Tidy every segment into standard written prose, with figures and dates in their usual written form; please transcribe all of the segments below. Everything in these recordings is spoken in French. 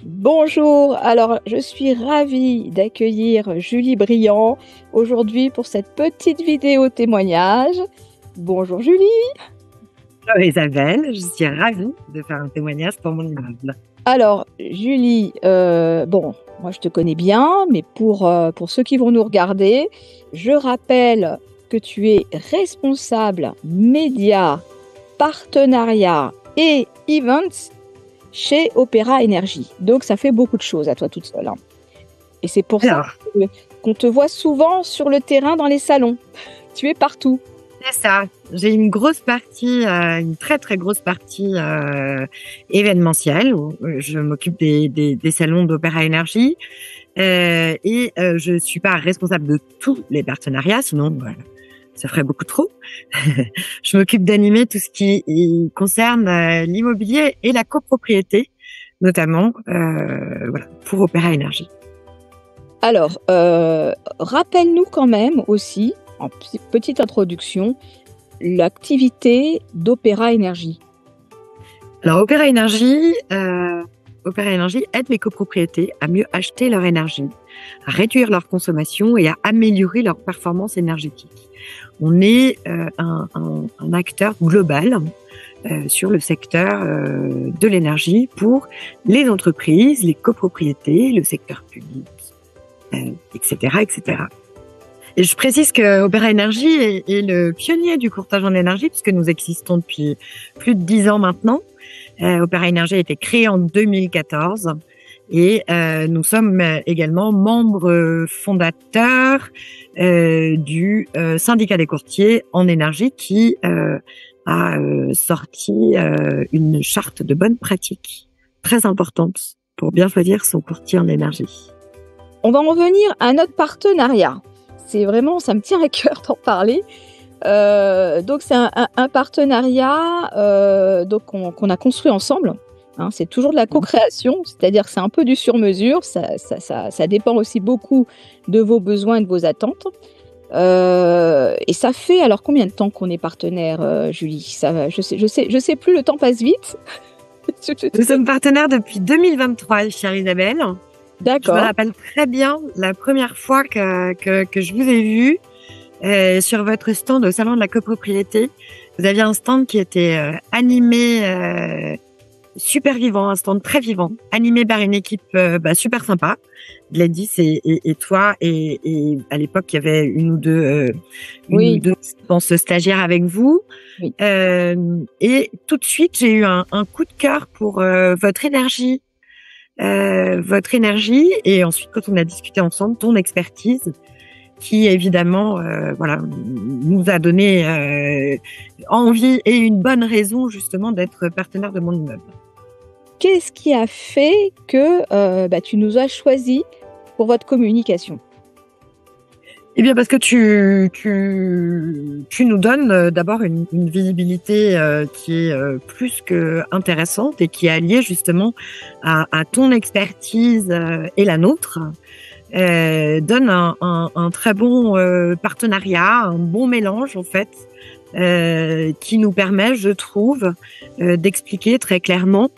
Bonjour, alors je suis ravie d'accueillir Julie Briand aujourd'hui pour cette petite vidéo témoignage. Bonjour Julie. Bonjour Isabelle, je suis ravie de faire un témoignage pour mon immeuble. Alors Julie, moi je te connais bien, mais pour ceux qui vont nous regarder, je rappelle que tu es responsable médias, partenariat et events chez Opéra Énergie. Donc ça fait beaucoup de choses à toi toute seule, hein. Et c'est pour ça qu'on te voit souvent sur le terrain dans les salons. Tu es partout. C'est ça. J'ai une grosse partie, une très très grosse partie événementielle où je m'occupe des salons d'Opéra Énergie et je suis pas responsable de tous les partenariats, sinon ça ferait beaucoup trop. Je m'occupe d'animer tout ce qui concerne l'immobilier et la copropriété, notamment pour Opéra Énergie. Alors, rappelle-nous quand même aussi, en petite introduction, l'activité d'Opéra Énergie. Alors, Opéra Énergie aide les copropriétés à mieux acheter leur énergie, à réduire leur consommation et à améliorer leur performance énergétique. On est un acteur global sur le secteur de l'énergie pour les entreprises, les copropriétés, le secteur public, etc., etc. Et je précise que Opéra Énergie est le pionnier du courtage en énergie puisque nous existons depuis plus de 10 ans maintenant. Opéra Énergie a été créé en 2014 et nous sommes également membres fondateurs du syndicat des courtiers en énergie qui a sorti une charte de bonnes pratiques très importante pour bien choisir son courtier en énergie. On va en revenir à notre partenariat. C'est vraiment, ça me tient à cœur d'en parler. Donc c'est un partenariat qu'on a construit ensemble. Hein, c'est toujours de la co-création, c'est-à-dire c'est un peu du sur-mesure. Ça dépend aussi beaucoup de vos besoins et de vos attentes. Et ça fait alors combien de temps qu'on est partenaire, Julie? Je sais plus, le temps passe vite. Nous sommes partenaires depuis 2023, chère Isabelle. D'accord. Je me rappelle très bien la première fois que je vous ai vu sur votre stand au salon de la copropriété. Vous aviez un stand qui était animé, super vivant, un stand très vivant, animé par une équipe super sympa, Gladys et toi. Et à l'époque, il y avait une ou deux, je pense, stagiaires avec vous. Oui. Et tout de suite, j'ai eu un coup de cœur pour votre énergie. Et ensuite quand on a discuté ensemble, ton expertise qui évidemment nous a donné envie et une bonne raison justement d'être partenaire de mon immeuble. Qu'est-ce qui a fait que tu nous as choisis pour votre communication? Eh bien parce que tu nous donnes d'abord une visibilité qui est plus que intéressante et qui est alliée justement à ton expertise et la nôtre. Donne un très bon partenariat, un bon mélange en fait, qui nous permet, je trouve, d'expliquer très clairement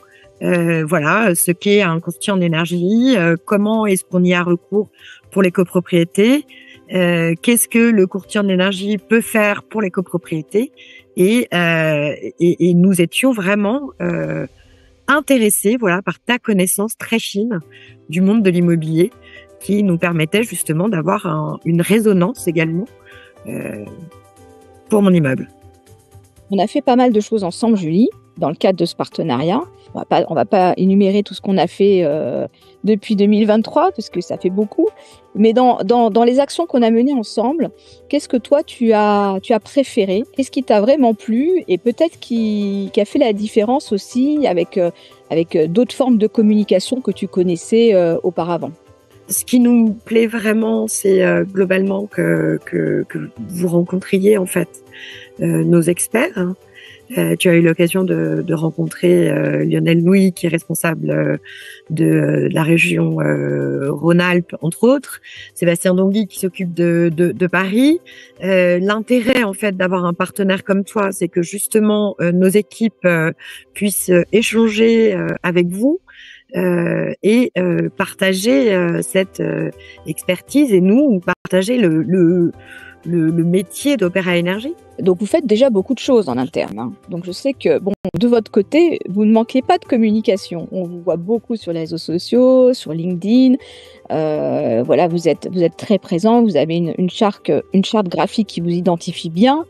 ce qu'est un courtier en énergie, comment est-ce qu'on y a recours pour les copropriétés, qu'est-ce que le courtier en énergie peut faire pour les copropriétés et nous étions vraiment intéressés par ta connaissance très fine du monde de l'immobilier qui nous permettait justement d'avoir une résonance également pour mon immeuble. On a fait pas mal de choses ensemble, Julie, dans le cadre de ce partenariat. On va pas énumérer tout ce qu'on a fait depuis 2023, parce que ça fait beaucoup. Mais dans les actions qu'on a menées ensemble, qu'est-ce que toi, tu as préféré? Qu'est-ce qui t'a vraiment plu? Et peut-être qui a fait la différence aussi avec d'autres formes de communication que tu connaissais auparavant? Ce qui nous plaît vraiment, c'est globalement que vous rencontriez en fait nos experts. Hein. Tu as eu l'occasion de rencontrer Lionel Louis, qui est responsable de la région Rhône-Alpes, entre autres. Sébastien Dongui, qui s'occupe de Paris. L'intérêt, en fait, d'avoir un partenaire comme toi, c'est que justement nos équipes puissent échanger avec vous, et partager cette expertise et nous partager le métier d'Opéra Énergie. Donc vous faites déjà beaucoup de choses en interne, hein. Donc je sais que bon, de votre côté, vous ne manquez pas de communication. On vous voit beaucoup sur les réseaux sociaux, sur LinkedIn. Voilà, vous êtes très présent. Vous avez une charte graphique qui vous identifie bien.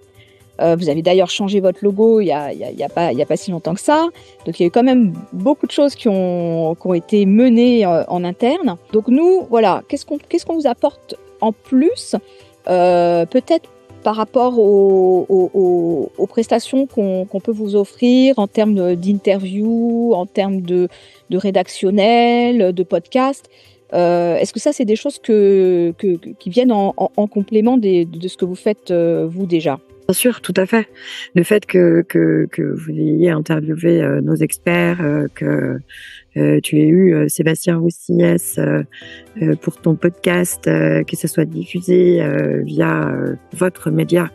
Vous avez d'ailleurs changé votre logo il y a pas si longtemps que ça. Donc il y a eu quand même beaucoup de choses qui ont été menées en interne. Donc nous, voilà, qu'est-ce qu'on vous apporte en plus, peut-être par rapport aux prestations qu'on peut vous offrir en termes d'interview, en termes de rédactionnel, de podcast. Est-ce que ça, c'est des choses qui viennent en complément de ce que vous faites vous déjà? Bien sûr, tout à fait. Le fait que vous ayez interviewé nos experts, que tu aies eu Sébastien Roussillès pour ton podcast, que ce soit diffusé via votre média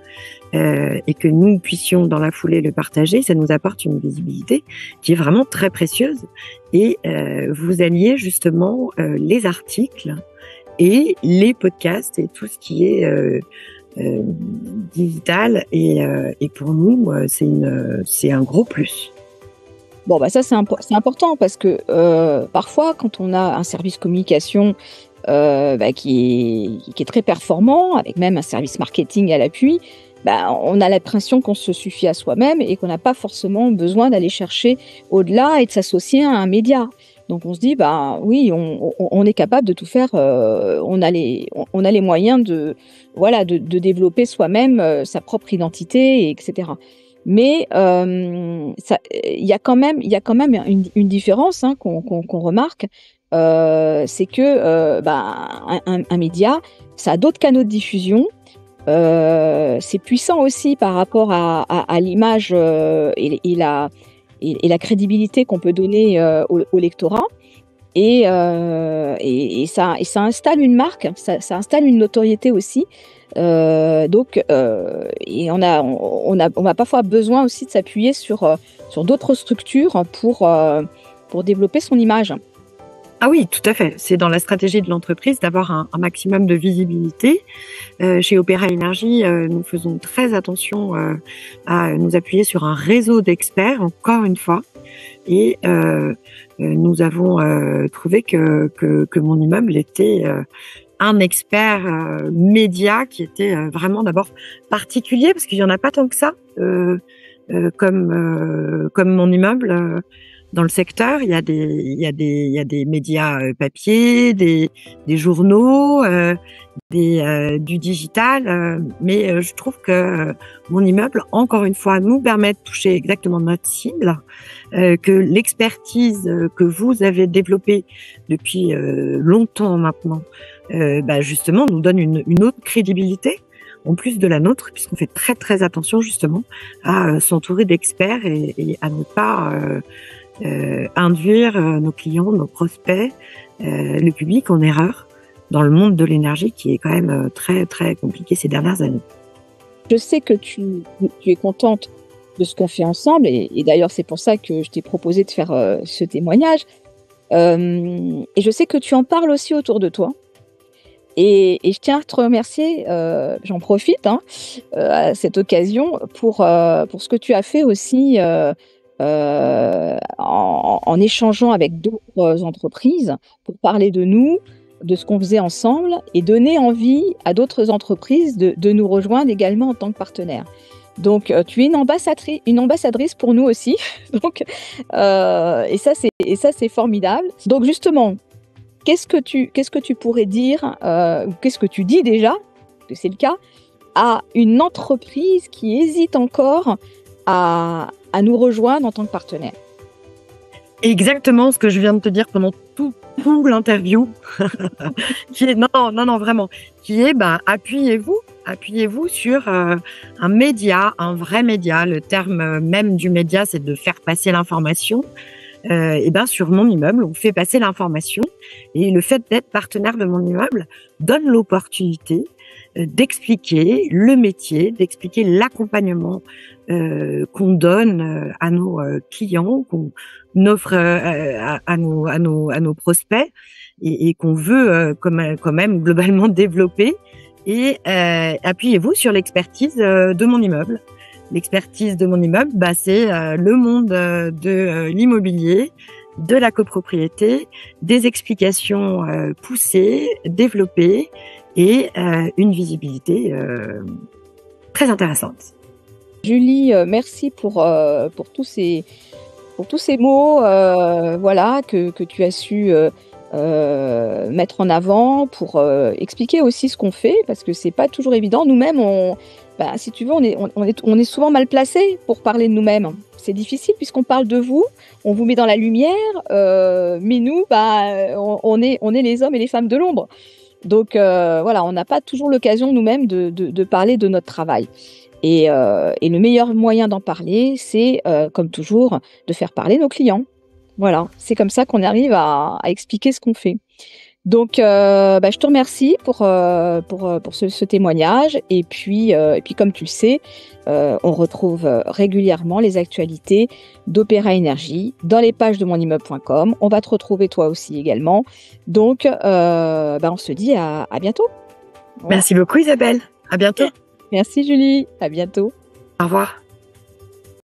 et que nous puissions dans la foulée le partager, ça nous apporte une visibilité qui est vraiment très précieuse. Et vous alliez justement les articles et les podcasts et tout ce qui est digital et pour nous c'est un gros plus. Bon bah ça c'est important parce que parfois quand on a un service communication qui est très performant avec même un service marketing à l'appui, on a l'impression qu'on se suffit à soi-même et qu'on n'a pas forcément besoin d'aller chercher au-delà et de s'associer à un média. Donc on se dit oui, on est capable de tout faire. On a les moyens de développer soi-même sa propre identité, etc. Mais il y a quand même une différence qu'on remarque. C'est que un média, ça a d'autres canaux de diffusion. C'est puissant aussi par rapport à l'image et la crédibilité qu'on peut donner au lectorat. Et ça installe une marque, ça installe une notoriété aussi. Donc, et on a parfois besoin aussi de s'appuyer sur d'autres structures pour développer son image. Ah oui, tout à fait. C'est dans la stratégie de l'entreprise d'avoir un maximum de visibilité. Chez Opéra Énergie, nous faisons très attention à nous appuyer sur un réseau d'experts, encore une fois. Et nous avons trouvé que mon immeuble était un expert média qui était vraiment d'abord particulier, parce qu'il y en a pas tant que ça comme mon immeuble. Dans le secteur, il y a des médias papier, des journaux, du digital, mais je trouve que mon immeuble, encore une fois, nous permet de toucher exactement notre cible, que l'expertise que vous avez développée depuis longtemps maintenant, justement, nous donne une autre crédibilité en plus de la nôtre, puisqu'on fait très très attention justement à s'entourer d'experts et à ne pas induire nos clients, nos prospects, le public en erreur dans le monde de l'énergie qui est quand même très très compliqué ces dernières années. Je sais que tu es contente de ce qu'on fait ensemble et d'ailleurs c'est pour ça que je t'ai proposé de faire ce témoignage. Et je sais que tu en parles aussi autour de toi. Et je tiens à te remercier, j'en profite à cette occasion pour ce que tu as fait aussi en échangeant avec d'autres entreprises pour parler de nous, de ce qu'on faisait ensemble et donner envie à d'autres entreprises de nous rejoindre également en tant que partenaire. Donc, tu es une ambassadrice pour nous aussi. Donc, et ça c'est formidable. Donc justement, qu'est-ce que tu pourrais dire, ou qu'est-ce que tu dis déjà, que c'est le cas, à une entreprise qui hésite encore à nous rejoindre en tant que partenaire? Exactement ce que je viens de te dire pendant tout l'interview, qui est non vraiment, qui est appuyez-vous sur un média, un vrai média. Le terme même du média, c'est de faire passer l'information. Sur mon immeuble, on fait passer l'information et le fait d'être partenaire de mon immeuble donne l'opportunité d'expliquer le métier, d'expliquer l'accompagnement qu'on donne à nos clients, offre à nos prospects et qu'on veut quand même globalement développer. Et appuyez-vous sur l'expertise de mon immeuble. L'expertise de mon immeuble, c'est le monde de l'immobilier, de la copropriété, des explications poussées, développées et une visibilité très intéressante. Julie, merci pour tous ces mots, voilà, que tu as su mettre en avant pour expliquer aussi ce qu'on fait, parce que c'est pas toujours évident. Nous-mêmes, si tu veux, on est souvent mal placés pour parler de nous-mêmes. C'est difficile puisqu'on parle de vous, on vous met dans la lumière, mais nous, on est les hommes et les femmes de l'ombre. Donc voilà, on n'a pas toujours l'occasion nous-mêmes de parler de notre travail. Et le meilleur moyen d'en parler, c'est, comme toujours, de faire parler nos clients. Voilà, c'est comme ça qu'on arrive à expliquer ce qu'on fait. Donc, je te remercie pour ce témoignage. Et puis, comme tu le sais, on retrouve régulièrement les actualités d'Opéra Énergie dans les pages de monimmeuble.com. On va te retrouver toi aussi également. Donc, on se dit à bientôt. Voilà. Merci beaucoup Isabelle. À bientôt. Merci Julie. À bientôt. Au revoir.